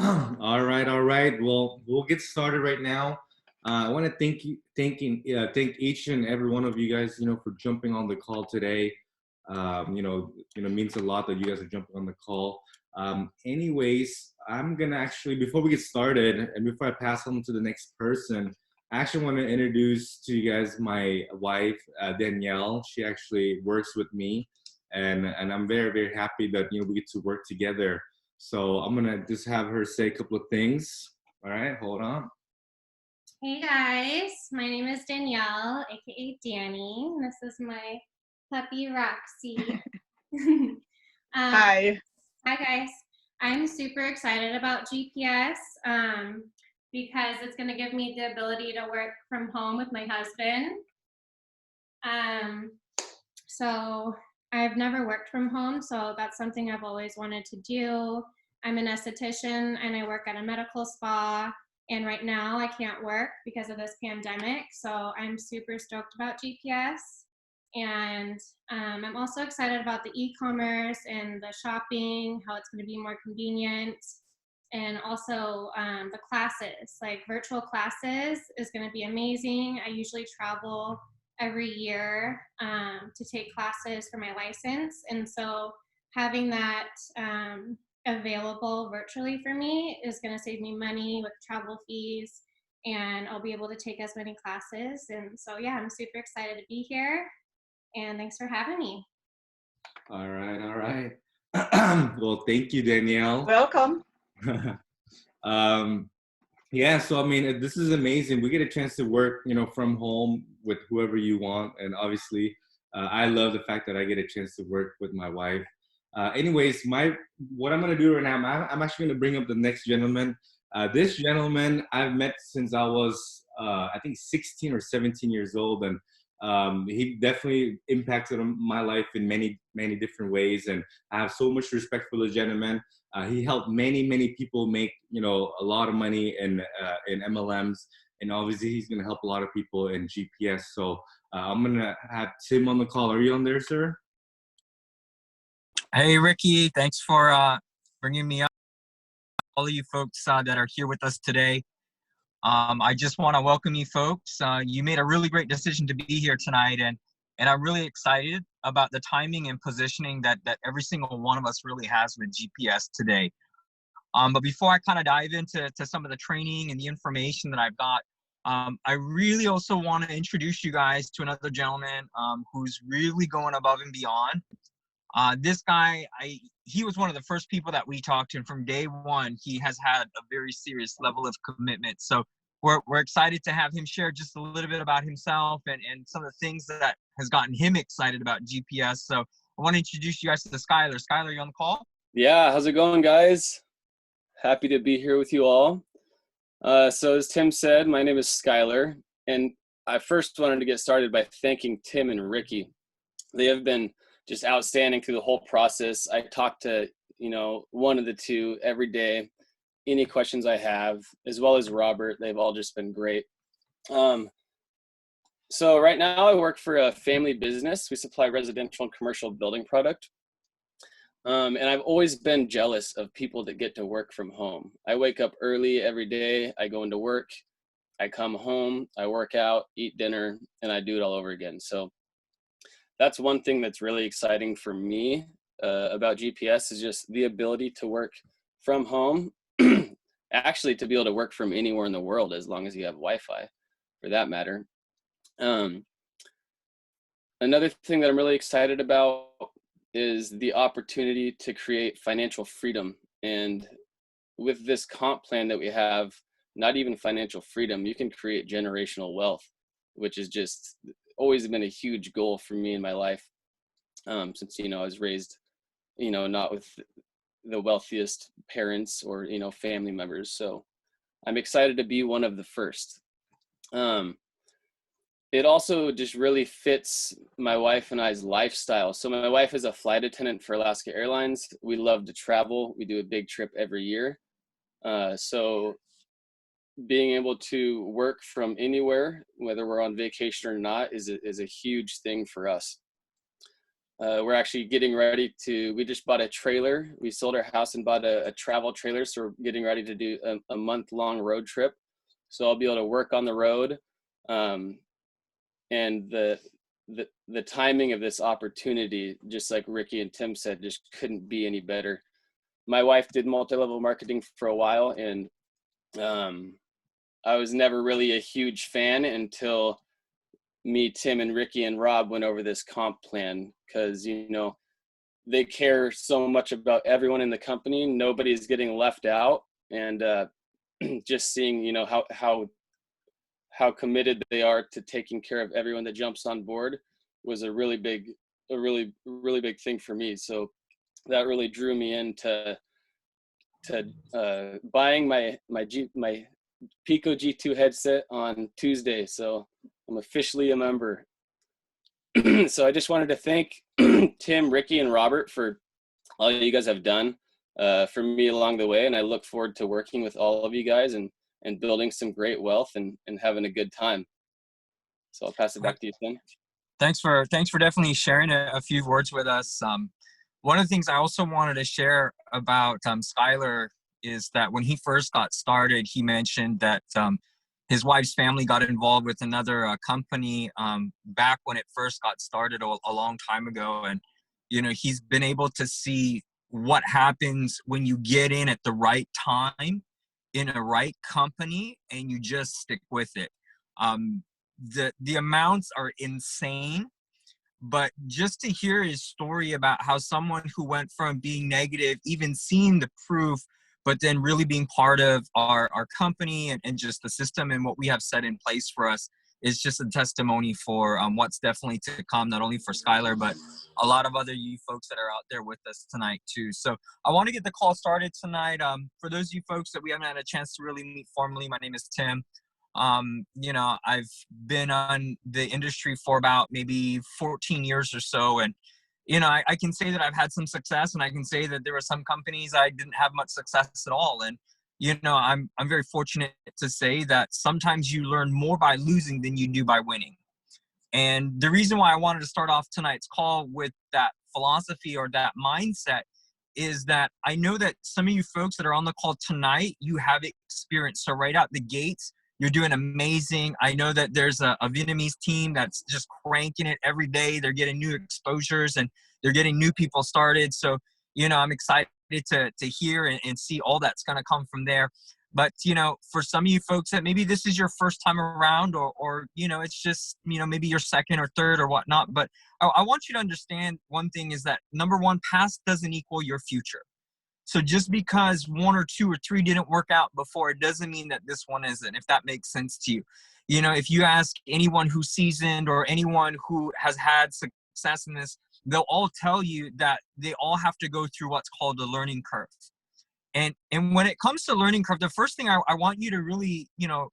All right. Well, we'll get started right now. I want to thank each and every one of you guys, for jumping on the call today. Means a lot that you guys are jumping on the call. Anyways, I'm gonna actually, before we get started and before I pass on to the next person, I actually want to introduce to you guys my wife, Danielle. She actually works with me, and I'm very very happy that we get to work together. So I'm gonna just have her say a couple of things. All right, hold on. Hey guys, my name is Danielle, aka Danny. This is my puppy Roxy. Hi. Hi guys. I'm super excited about GPS because it's going to give me the ability to work from home with my husband. So I've never worked from home, so that's something I've always wanted to do. I'm an esthetician and I work at a medical spa. And right now I can't work because of this pandemic. So I'm super stoked about GPS. And I'm also excited about the e-commerce and the shopping, how it's going to be more convenient. And also the classes, like virtual classes is going to be amazing. I usually travel every year to take classes for my license. And so having that available virtually for me is going to save me money with travel fees, and I'll be able to take as many classes. And so, yeah, I'm super excited to be here, and thanks for having me. All right. Well, thank you, Danielle. Welcome. Yeah, so I mean, this is amazing. We get a chance to work, from home with whoever you want, and obviously, I love the fact that I get a chance to work with my wife. Anyways, what I'm gonna do right now, I'm actually gonna bring up the next gentleman. This gentleman I've met since I was, I think, 16 or 17 years old, and he definitely impacted my life in many, many different ways. And I have so much respect for the gentleman. He helped many people make a lot of money in MLMs, and obviously he's gonna help a lot of people in GPS. So I'm gonna have Tim on the call. Are you on there, sir? Hey, Ricky, thanks for bringing me up. All of you folks that are here with us today. I just want to welcome you folks. You made a really great decision to be here tonight, and I'm really excited about the timing and positioning that every single one of us really has with GPS today. But before I kind of dive into some of the training and the information that I've got, I really also want to introduce you guys to another gentleman who's really going above and beyond. This guy, he was one of the first people that we talked to, and from day one, he has had a very serious level of commitment. So we're excited to have him share just a little bit about himself and some of the things that has gotten him excited about GPS. So I want to introduce you guys to Skylar. Skylar, you on the call? Yeah, how's it going, guys? Happy to be here with you all. So as Tim said, my name is Skylar, and I first wanted to get started by thanking Tim and Ricky. They have been just outstanding through the whole process. I talk to, one of the two every day, any questions I have, as well as Robert. They've all just been great. So right now I work for a family business. We supply residential and commercial building product. And I've always been jealous of people that get to work from home. I wake up early every day. I go into work. I come home. I work out, eat dinner, and I do it all over again. So that's one thing that's really exciting for me about GPS is just the ability to work from home, actually to be able to work from anywhere in the world as long as you have Wi-Fi, for that matter. Another thing that I'm really excited about is the opportunity to create financial freedom. And with this comp plan that we have, not even financial freedom, you can create generational wealth, which is just always been a huge goal for me in my life, since I was raised not with the wealthiest parents or family members. So I'm excited to be one of the first. It also just really fits my wife and I's lifestyle. So my wife is a flight attendant for Alaska Airlines. We love to travel. We do a big trip every year. So being able to work from anywhere, whether we're on vacation or not, is a huge thing for us. We're actually getting ready to, we just bought a trailer. We sold our house and bought a travel trailer. So we're getting ready to do a month-long road trip. So I'll be able to work on the road. And the timing of this opportunity, just like Ricky and Tim said, just couldn't be any better. My wife did multi-level marketing for a while, and I was never really a huge fan until me, Tim, and Ricky and Rob went over this comp plan, because, you know, they care so much about everyone in the company. Nobody's getting left out. And just seeing, you know, how committed they are to taking care of everyone that jumps on board was a really big thing for me. So that really drew me into buying my Pico G2 headset on Tuesday. So I'm officially a member. So I just wanted to thank Tim, Ricky, and Robert for all you guys have done for me along the way. And I look forward to working with all of you guys and building some great wealth and having a good time. So I'll pass it back to you, Tim. Thanks for definitely sharing a few words with us. One of the things I also wanted to share about Skylar is that when he first got started, he mentioned that his wife's family got involved with another company back when it first got started a long time ago. And, you know, he's been able to see what happens when you get in at the right time in a right company and you just stick with it. The amounts are insane, but just to hear his story about how someone who went from being negative, even seeing the proof, but then really being part of our company and just the system and what we have set in place for us is just a testimony for what's definitely to come, not only for Skylar, but a lot of other you folks that are out there with us tonight too. So I want to get the call started tonight. For those of you folks that we haven't had a chance to really meet formally, my name is Tim. You know, I've been on the industry for about maybe 14 years or so. And, you know, I can say that I've had some success, and I can say that there were some companies I didn't have much success at all. And, you know, I'm very fortunate to say that sometimes you learn more by losing than you do by winning. And the reason why I wanted to start off tonight's call with that philosophy or that mindset is that I know that some of you folks that are on the call tonight, you have experience. So right out the gates, you're doing amazing. I know that there's a Vietnamese team that's just cranking it every day. They're getting new exposures and they're getting new people started. So, you know, I'm excited to hear and see all that's going to come from there. But, you know, for some of you folks that maybe this is your first time around or you know, it's just, you know, maybe your second or third or whatnot. But I want you to understand one thing is that, number one, past doesn't equal your future. So just because one or two or three didn't work out before, it doesn't mean that this one isn't, if that makes sense to you. You know, if you ask anyone who's seasoned or anyone who has had success in this, they'll all tell you that they all have to go through what's called the learning curve. And when it comes to learning curve, the first thing I want you to really, you know,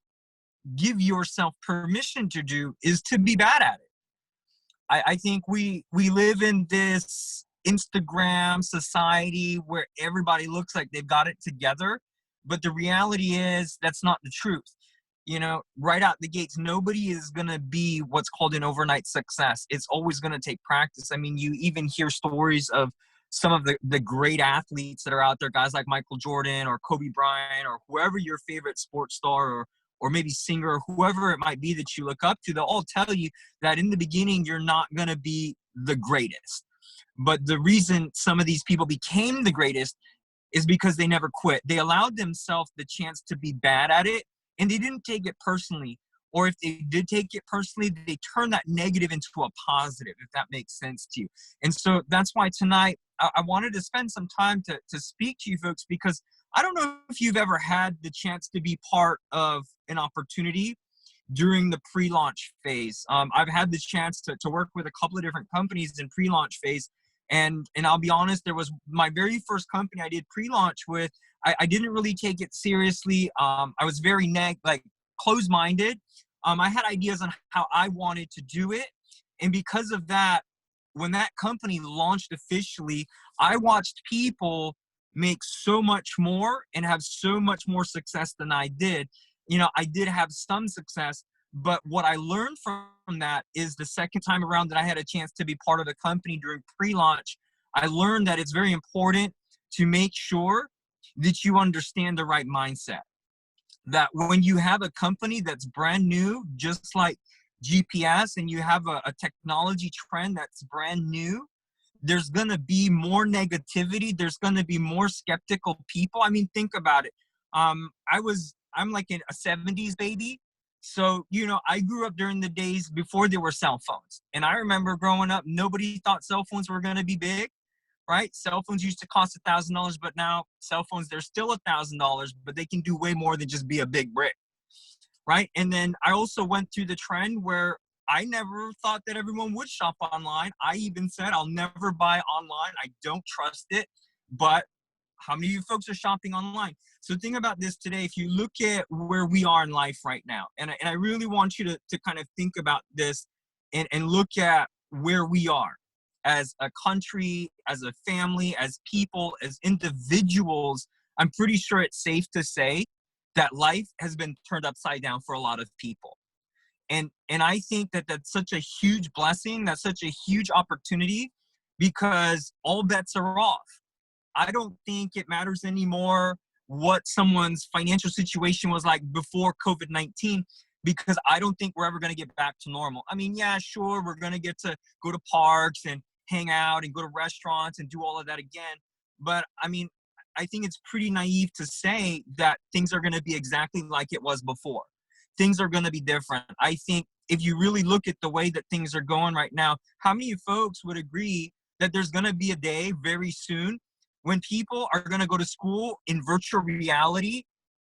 give yourself permission to do is to be bad at it. I think we live in this Instagram society where everybody looks like they've got it together, but the reality is that's not the truth. You know, right out the gates, nobody is going to be what's called an overnight success. It's always going to take practice. I mean, you even hear stories of some of the great athletes that are out there, guys like Michael Jordan or Kobe Bryant or whoever your favorite sports star or maybe singer or whoever it might be that you look up to. They'll all tell you that in the beginning, you're not going to be the greatest. But the reason some of these people became the greatest is because they never quit. They allowed themselves the chance to be bad at it, and they didn't take it personally. Or if they did take it personally, they turned that negative into a positive, if that makes sense to you. And so that's why tonight I wanted to spend some time to speak to you folks, because I don't know if you've ever had the chance to be part of an opportunity during the pre-launch phase. I've had the chance to work with a couple of different companies in pre-launch phase. And I'll be honest, there was my very first company I did pre-launch with. I didn't really take it seriously. I was very closed-minded. I had ideas on how I wanted to do it. And because of that, when that company launched officially, I watched people make so much more and have so much more success than I did. You know, I did have some success, But what I learned from that is the second time around that I had a chance to be part of the company during pre-launch, I learned that it's very important to make sure that you understand the right mindset. That when you have a company that's brand new, just like GPS, and you have a technology trend that's brand new, there's going to be more negativity. There's going to be more skeptical people. I mean, think about it. I'm like a 70s baby. So, you know, I grew up during the days before there were cell phones. And I remember growing up, nobody thought cell phones were going to be big, right? Cell phones used to cost $1,000, but now cell phones, they're still $1,000, but they can do way more than just be a big brick, right? And then I also went through the trend where I never thought that everyone would shop online. I even said, I'll never buy online. I don't trust it. But how many of you folks are shopping online? So think about this today. If you look at where we are in life right now, and I really want you to kind of think about this and look at where we are as a country, as a family, as people, as individuals. I'm pretty sure it's safe to say that life has been turned upside down for a lot of people. And I think that that's such a huge blessing. That's such a huge opportunity because all bets are off. I don't think it matters anymore what someone's financial situation was like before COVID-19, because I don't think we're ever going to get back to normal. I mean, yeah, sure, we're going to get to go to parks and hang out and go to restaurants and do all of that again. But I mean, I think it's pretty naive to say that things are going to be exactly like it was before. Things are going to be different. I think if you really look at the way that things are going right now, how many folks would agree that there's going to be a day very soon when people are going to go to school in virtual reality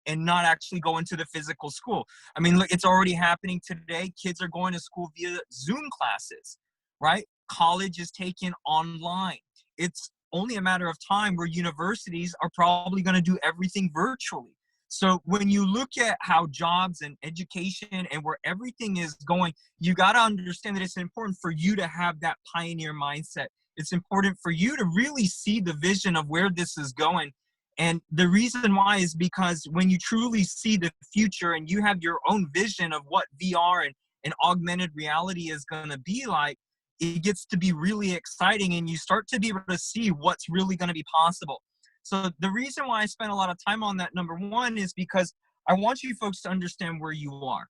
and not actually go into the physical school? I mean, look, it's already happening today. Kids are going to school via Zoom classes, right? College is taken online. It's only a matter of time where universities are probably going to do everything virtually. So when you look at how jobs and education and where everything is going, you got to understand that it's important for you to have that pioneer mindset. It's important for you to really see the vision of where this is going. And the reason why is because when you truly see the future and you have your own vision of what VR and augmented reality is going to be like, it gets to be really exciting and you start to be able to see what's really going to be possible. So the reason why I spent a lot of time on that, number one, is because I want you folks to understand where you are.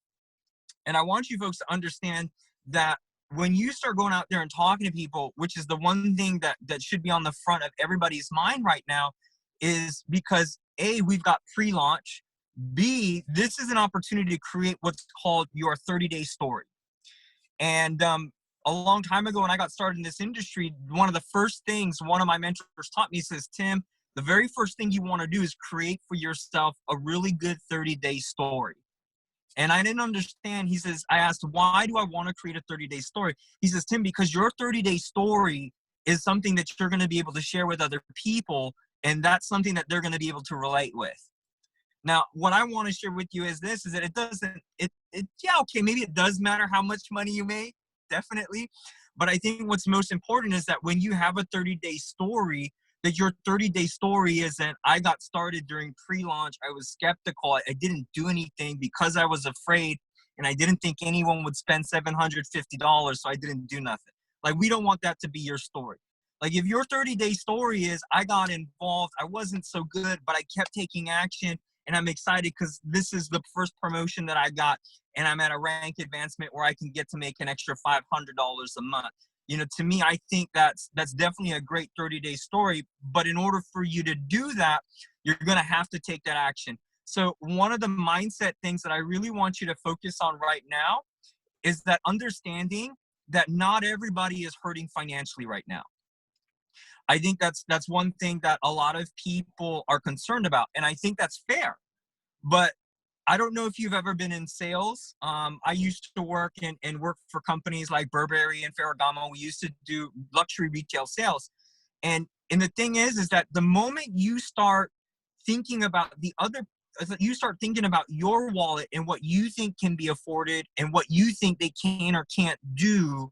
And I want you folks to understand that when you start going out there and talking to people, which is the one thing that should be on the front of everybody's mind right now, is because A, we've got pre-launch. B, this is an opportunity to create what's called your 30-day story. And a long time ago when I got started in this industry, one of the first things one of my mentors taught me says, Tim, the very first thing you want to do is create for yourself a really good 30-day story. And I didn't understand. He says, I asked, why do I want to create a 30-day story? He says, Tim, because your 30-day story is something that you're going to be able to share with other people. And that's something that they're going to be able to relate with. Now, what I want to share with you is this, is that yeah, okay, maybe it does matter how much money you make, definitely. But I think what's most important is that when you have a 30-day story, that your 30-day story isn't, I got started during pre-launch, I was skeptical, I didn't do anything because I was afraid, and I didn't think anyone would spend $750, so I didn't do nothing. Like, we don't want that to be your story. Like, if your 30-day story is, I got involved, I wasn't so good, but I kept taking action, and I'm excited because this is the first promotion that I got, and I'm at a rank advancement where I can get to make an extra $500 a month. You know, to me, I think that's definitely a great 30-day story. But in order for you to do that, you're going to have to take that action. So one of the mindset things that I really want you to focus on right now is that understanding that not everybody is hurting financially right now. I think that's one thing that a lot of people are concerned about. And I think that's fair. But I don't know if you've ever been in sales. I used to work and work for companies like Burberry and Ferragamo. We used to do luxury retail sales. And the thing is that the moment you start thinking about you start thinking about your wallet and what you think can be afforded and what you think they can or can't do,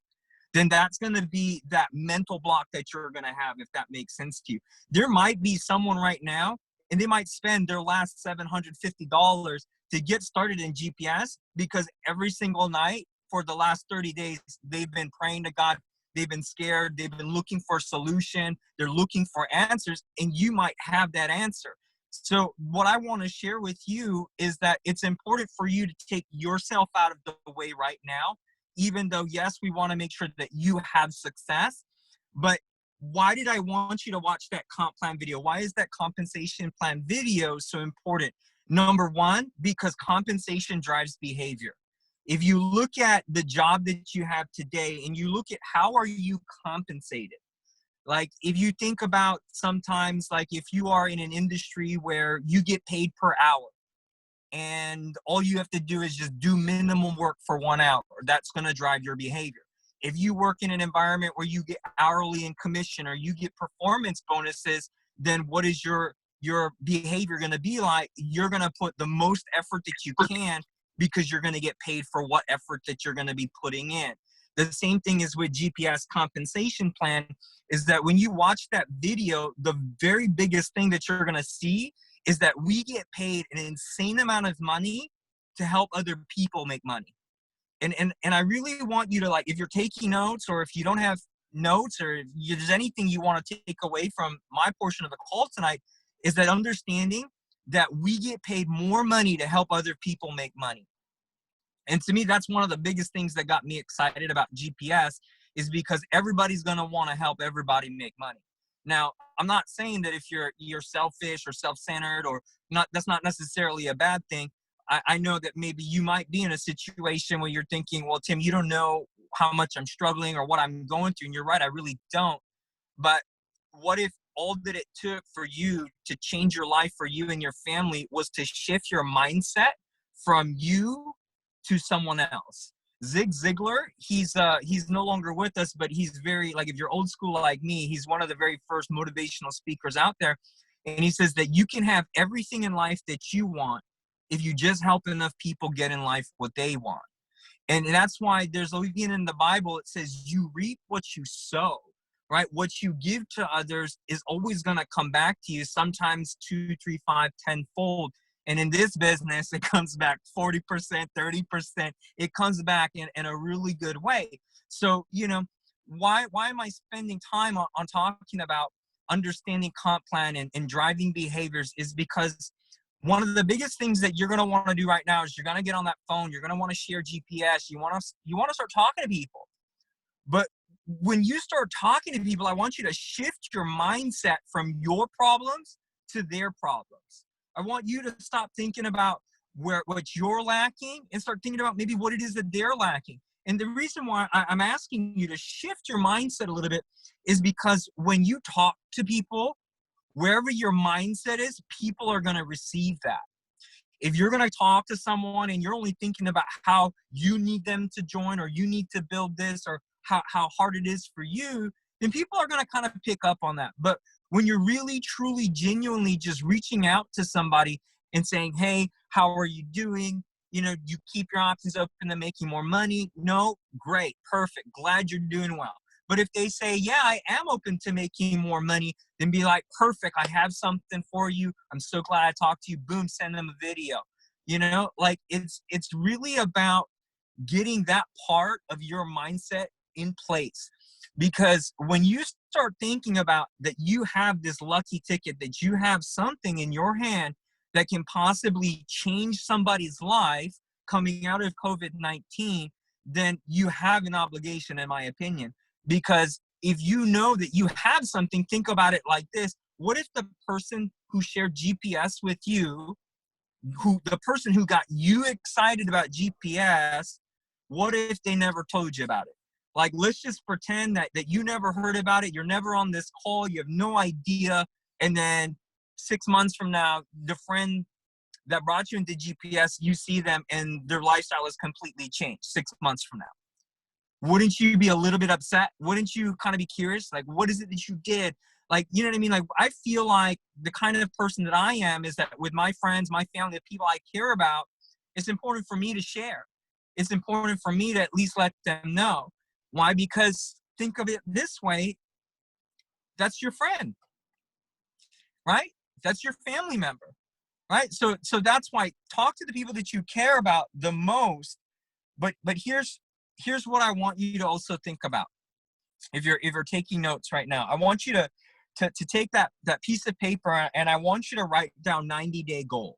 then that's going to be that mental block that you're going to have, if that makes sense to you. There might be someone right now, and they might spend their last $750 to get started in GPS, because every single night for the last 30 days, they've been praying to God. They've been scared. They've been looking for a solution. They're looking for answers, and you might have that answer. So what I want to share with you is that it's important for you to take yourself out of the way right now, even though, yes, we want to make sure that you have success. But why did I want you to watch that comp plan video? Why is that compensation plan video so important? Number one, because compensation drives behavior. If you look at the job that you have today and you look at how are you compensated, like if you think about sometimes, like if you are in an industry where you get paid per hour and all you have to do is just do minimum work for 1 hour, that's going to drive your behavior. If you work in an environment where you get hourly and commission or you get performance bonuses, then what is your behavior going to be like? You're going to put the most effort that you can because you're going to get paid for what effort that you're going to be putting in. The same thing is with GPS compensation plan, is that when you watch that video, the very biggest thing that you're going to see is that we get paid an insane amount of money to help other people make money. And I really want you to, like, if you're taking notes or if you don't have notes or if there's anything you want to take away from my portion of the call tonight, is that understanding that we get paid more money to help other people make money. And to me, that's one of the biggest things that got me excited about GPS, is because everybody's going to want to help everybody make money. Now, I'm not saying that if you're selfish or self-centered or not, that's not necessarily a bad thing. I know that maybe you might be in a situation where you're thinking, well, Tim, you don't know how much I'm struggling or what I'm going through. And you're right, I really don't. But what if all that it took for you to change your life, for you and your family, was to shift your mindset from you to someone else? Zig Ziglar, he's no longer with us, but he's very, like, if you're old school like me, he's one of the very first motivational speakers out there. And he says that you can have everything in life that you want if you just help enough people get in life what they want. And that's why there's even in the Bible, it says you reap what you sow, right? What you give to others is always going to come back to you, sometimes 2, 3, 5, 10-fold. And in this business, it comes back 40%, 30%. It comes back in a really good way. So, why am I spending time on talking about understanding comp plan and driving behaviors, is because one of the biggest things that you're going to want to do right now is you're going to get on that phone. You're going to want to share GPS. You want to start talking to people. But when you start talking to people, I want you to shift your mindset from your problems to their problems. I want you to stop thinking about what you're lacking and start thinking about maybe what it is that they're lacking. And the reason why I'm asking you to shift your mindset a little bit is because when you talk to people, wherever your mindset is, people are going to receive that. If you're going to talk to someone and you're only thinking about how you need them to join or you need to build this or how hard it is for you, then people are going to kind of pick up on that. But when you're really, truly, genuinely just reaching out to somebody and saying, hey, how are you doing? You keep your options open to making more money. No, great, perfect, glad you're doing well. But if they say, yeah, I am open to making more money, then be like, perfect, I have something for you. I'm so glad I talked to you. Boom, send them a video. It's really about getting that part of your mindset in place. Because when you start thinking about that you have this lucky ticket, that you have something in your hand that can possibly change somebody's life coming out of COVID-19, then you have an obligation, in my opinion. Because if you know that you have something, think about it like this. What if the person who shared GPS with you, the person who got you excited about GPS, what if they never told you about it? Like, let's just pretend that you never heard about it. You're never on this call. You have no idea. And then 6 months from now, the friend that brought you into GPS, you see them and their lifestyle is completely changed 6 months from now. Wouldn't you be a little bit upset? Wouldn't you kind of be curious? Like, what is it that you did? Like, you know what I mean? Like, I feel like the kind of person that I am is that with my friends, my family, the people I care about, it's important for me to share. It's important for me to at least let them know. Why? Because think of it this way. That's your friend, right? That's your family member. right? So that's why talk to the people that you care about the most. But here's what I want you to also think about. If you're taking notes right now, I want you to take that piece of paper, and I want you to write down 90-day goal.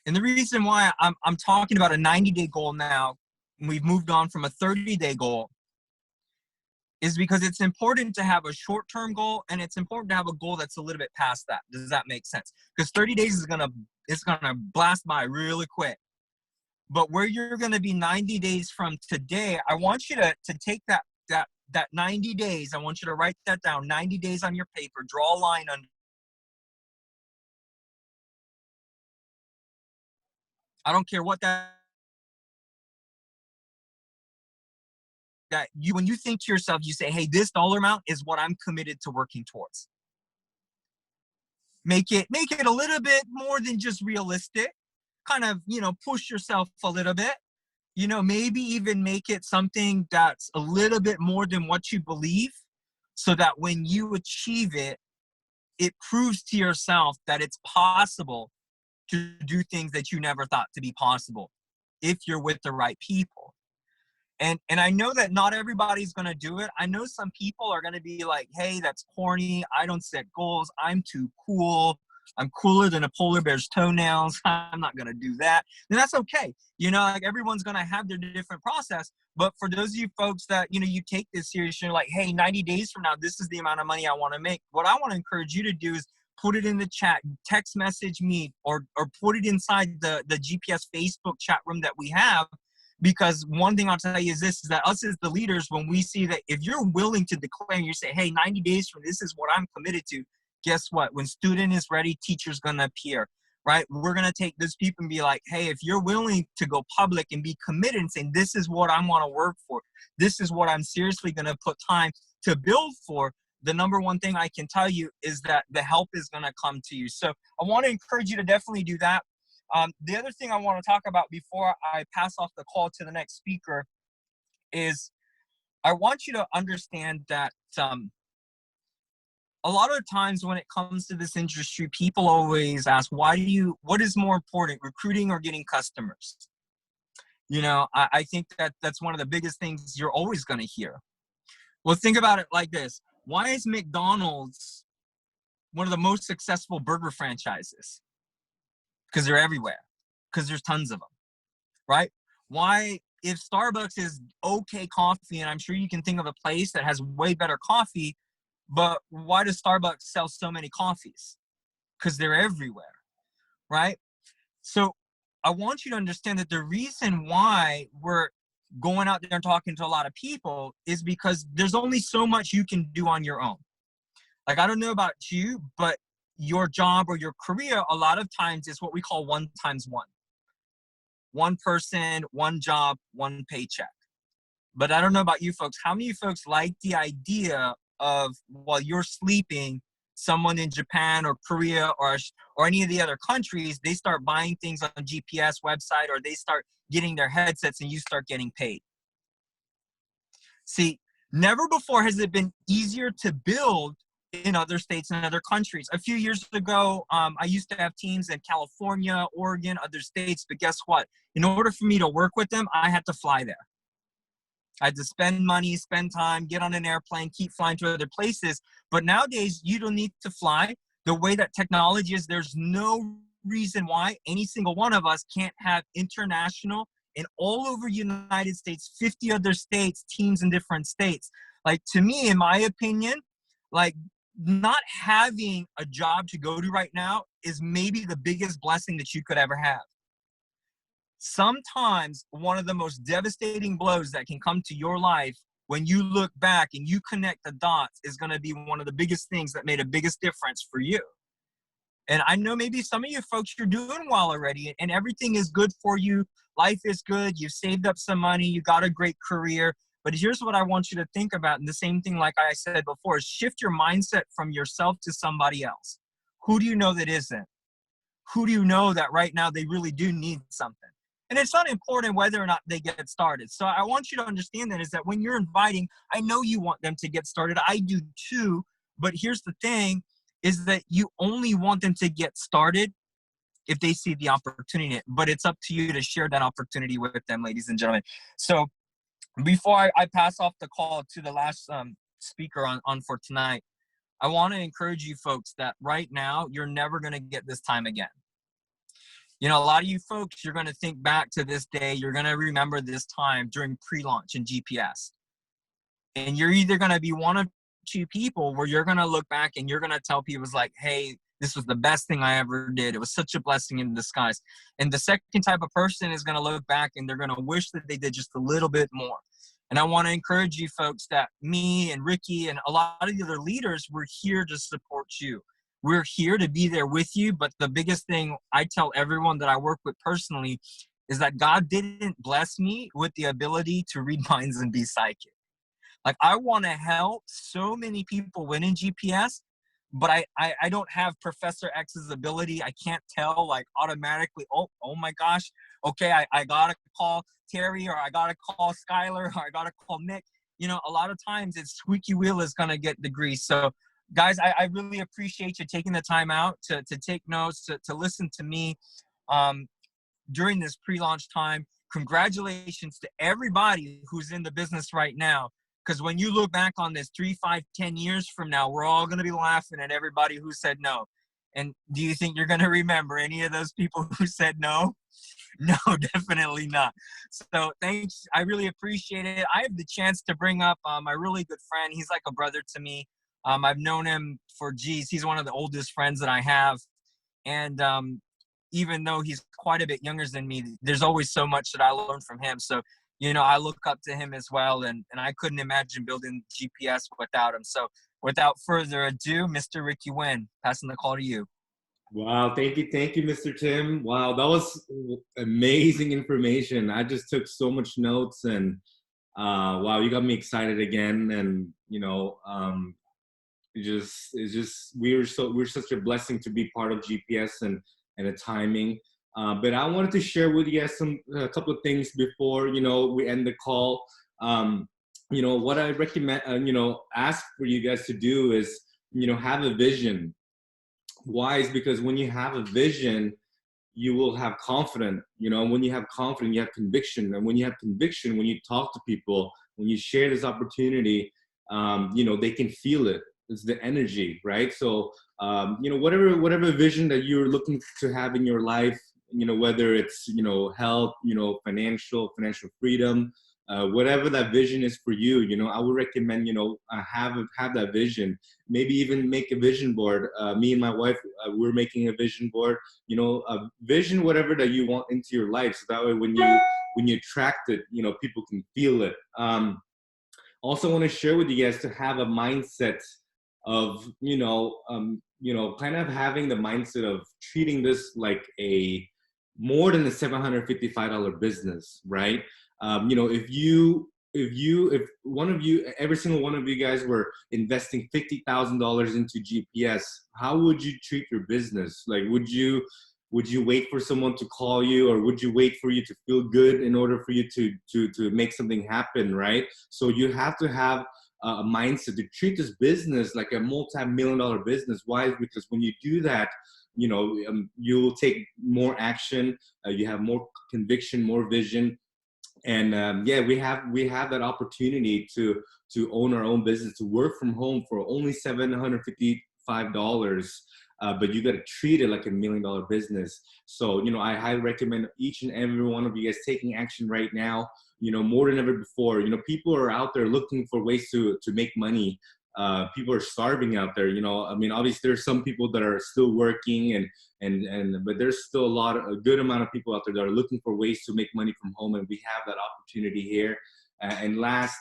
And the reason why I'm talking about a 90-day goal now, we've moved on from a 30-day goal, is because it's important to have a short-term goal, and it's important to have a goal that's a little bit past that. Does that make sense? Because 30 days is gonna blast by really quick. But where you're gonna be 90 days from today, I want you to take that 90 days. I want you to write that down. 90 days on your paper. Draw a line under. I don't care what that you, when you think to yourself, you say, hey, this dollar amount is what I'm committed to working towards. Make it a little bit more than just realistic. Kind of, push yourself a little bit. Maybe even make it something that's a little bit more than what you believe, so that when you achieve it, it proves to yourself that it's possible to do things that you never thought to be possible if you're with the right people. And I know that not everybody's going to do it. I know some people are going to be like, hey, that's corny. I don't set goals. I'm too cool. I'm cooler than a polar bear's toenails. I'm not going to do that. And that's okay. Everyone's going to have their different process. But for those of you folks that, you take this serious, you're like, hey, 90 days from now, this is the amount of money I want to make. What I want to encourage you to do is put it in the chat, text message me, or put it inside the GPS Facebook chat room that we have. Because one thing I'll tell you is this, is that us as the leaders, when we see that if you're willing to declare and you say, hey, 90 days from this is what I'm committed to, guess what? When student is ready, teacher's going to appear, right? We're going to take those people and be like, hey, if you're willing to go public and be committed and saying, this is what I want to work for, this is what I'm seriously going to put time to build for, the number one thing I can tell you is that the help is going to come to you. So I want to encourage you to definitely do that. The other thing I want to talk about before I pass off the call to the next speaker is I want you to understand that a lot of times when it comes to this industry, people always ask, what is more important, recruiting or getting customers? I think that's one of the biggest things you're always going to hear. Well, think about it like this. Why is McDonald's one of the most successful burger franchises? Because they're everywhere. Because there's tons of them, right? Why, if Starbucks is okay coffee, and I'm sure you can think of a place that has way better coffee, but why does Starbucks sell so many coffees? Because they're everywhere, right? So I want you to understand that the reason why we're going out there and talking to a lot of people is because there's only so much you can do on your own. Like, I don't know about you, but your job or your career, a lot of times is what we call 1 times 1. One person, one job, one paycheck. But I don't know about you folks. How many of you folks like the idea of, while you're sleeping, someone in Japan or Korea or any of the other countries, they start buying things on a GPS website, or they start getting their headsets and you start getting paid? See, never before has it been easier to build in other states and other countries. A few years ago, I used to have teams in California, Oregon, other states, but guess what? In order for me to work with them, I had to fly there. I had to spend money, spend time, get on an airplane, keep flying to other places. But nowadays, you don't need to fly. The way that technology is, there's no reason why any single one of us can't have international and all over United States, 50 other states, teams in different states. Like, to me, in my opinion, like, not having a job to go to right now is maybe the biggest blessing that you could ever have. Sometimes one of the most devastating blows that can come to your life when you look back and you connect the dots is going to be one of the biggest things that made a biggest difference for you. And I know maybe some of you folks, you're doing well already and everything is good for you. Life is good. You've saved up some money. You got a great career. But here's what I want you to think about. And the same thing, like I said before, is shift your mindset from yourself to somebody else. Who do you know that isn't? Who do you know that right now they really do need something? And it's not important whether or not they get started. So I want you to understand that is that when you're inviting, I know you want them to get started. I do too. But here's the thing is that you only want them to get started if they see the opportunity, but it's up to you to share that opportunity with them, ladies and gentlemen. So before I pass off the call to the last speaker on for tonight, I want to encourage you folks that right now, you're never going to get this time again. You know, a lot of you folks, you're going to think back to this day, you're going to remember this time during pre-launch in GPS. And you're either going to be one of two people where you're going to look back and you're going to tell people like, hey, this was the best thing I ever did. It was such a blessing in disguise. And the second type of person is going to look back and they're going to wish that they did just a little bit more. And I want to encourage you folks that me and Ricky and a lot of the other leaders, we're here to support you. We're here to be there with you. But the biggest thing I tell everyone that I work with personally is that God didn't bless me with the ability to read minds and be psychic. Like, I want to help so many people win in GPS, but I don't have Professor X's ability. I can't tell like automatically, oh my gosh, okay, I got to call Terry, or I got to call Skylar, or I got to call Nick. You know, a lot of times it's squeaky wheel is going to get the grease. So guys, I really appreciate you taking the time out to take notes, to listen to me during this pre-launch time. Congratulations to everybody who's in the business right now. Because when you look back on this 3, 5, 10 years from now, we're all going to be laughing at everybody who said no. And do you think you're going to remember any of those people who said no? No, definitely not. So thanks. I really appreciate it. I have the chance to bring up my really good friend. He's like a brother to me. I've known him for, he's one of the oldest friends that I have. And even though he's quite a bit younger than me, there's always so much that I learned from him. So, you know, I look up to him as well, and I couldn't imagine building GPS without him. So without further ado, Mr. Ricky Nguyen, passing the call to you. Wow, thank you, Mr. Tim. Wow, that was amazing information. I just took so much notes, and wow, you got me excited again. And you know, we're such a blessing to be part of GPS and the timing. But I wanted to share with you guys a couple of things before, you know, we end the call. You know, what I recommend, you know, ask for you guys to do is, you know, have a vision. Why? Is because when you have a vision, you will have confidence. You know, when you have confidence, you have conviction. And when you have conviction, when you talk to people, when you share this opportunity, you know, they can feel it. It's the energy, right? So, you know, whatever vision that you're looking to have in your life, you know, whether it's, you know, health, you know, financial freedom, whatever that vision is for you, you know, I would recommend, you know, have that vision. Maybe even make a vision board. Me and my wife, we're making a vision board, you know, a vision, whatever that you want into your life. So that way when you attract it, you know, people can feel it. Also want to share with you guys to have a mindset of, you know, kind of having the mindset of treating this like a more than a $755 business, right? You know, if one of you, every single one of you guys were investing $50,000 into GPS, how would you treat your business? Like, would you wait for someone to call you, or would you wait for you to feel good in order for you to make something happen, right? So you have to have a mindset to treat this business like a multi-million-dollar business. Why? Because when you do that, you know, you'll take more action, you have more conviction, more vision. And yeah, we have that opportunity to own our own business, to work from home for only $755. But you got to treat it like $1 million business. So, you know, I highly recommend each and every one of you guys taking action right now, you know, more than ever before. You know, people are out there looking for ways to make money. People are starving out there, you know. I mean, obviously there's some people that are still working but there's still a good amount of people out there that are looking for ways to make money from home, and we have that opportunity here. And last,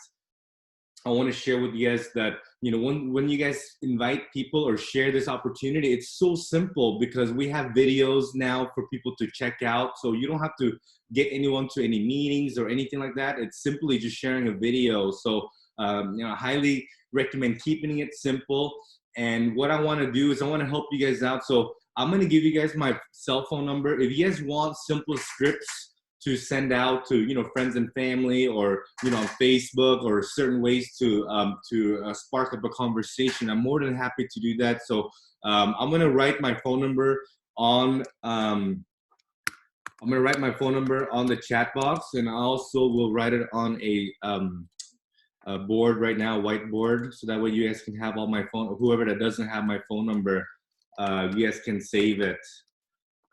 I want to share with you guys that, you know, when you guys invite people or share this opportunity, it's so simple because we have videos now for people to check out. So you don't have to get anyone to any meetings or anything like that. It's simply just sharing a video. So, you know, I highly recommend keeping it simple. And what I want to do is I want to help you guys out. So I'm going to give you guys my cell phone number. If you guys want simple scripts to send out to, you know, friends and family, or, you know, on Facebook, or certain ways to spark up a conversation, I'm more than happy to do that. So I'm gonna write my phone number on the chat box, and I also will write it on a board right now, whiteboard, so that way you guys can have all my phone. Whoever that doesn't have my phone number, you guys can save it,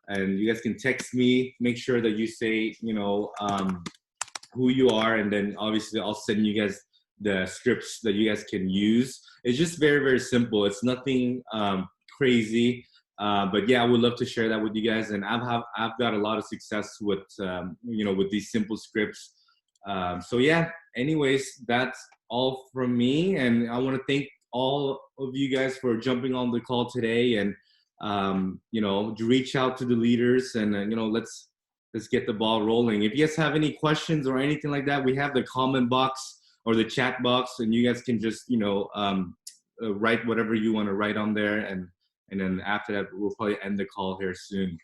and you guys can text me. Make sure that you say, you know, who you are, and then obviously I'll send you guys the scripts that you guys can use. It's just very, very simple. It's nothing crazy. But yeah, I would love to share that with you guys. And I've got a lot of success with, you know, with these simple scripts. So yeah, anyways, that's all from me. And I want to thank all of you guys for jumping on the call today, and, you know, reach out to the leaders, and, you know, let's get the ball rolling. If you guys have any questions or anything like that, we have the comment box or the chat box, and you guys can just, you know, write whatever you want to write on there. And then after that, we'll probably end the call here soon.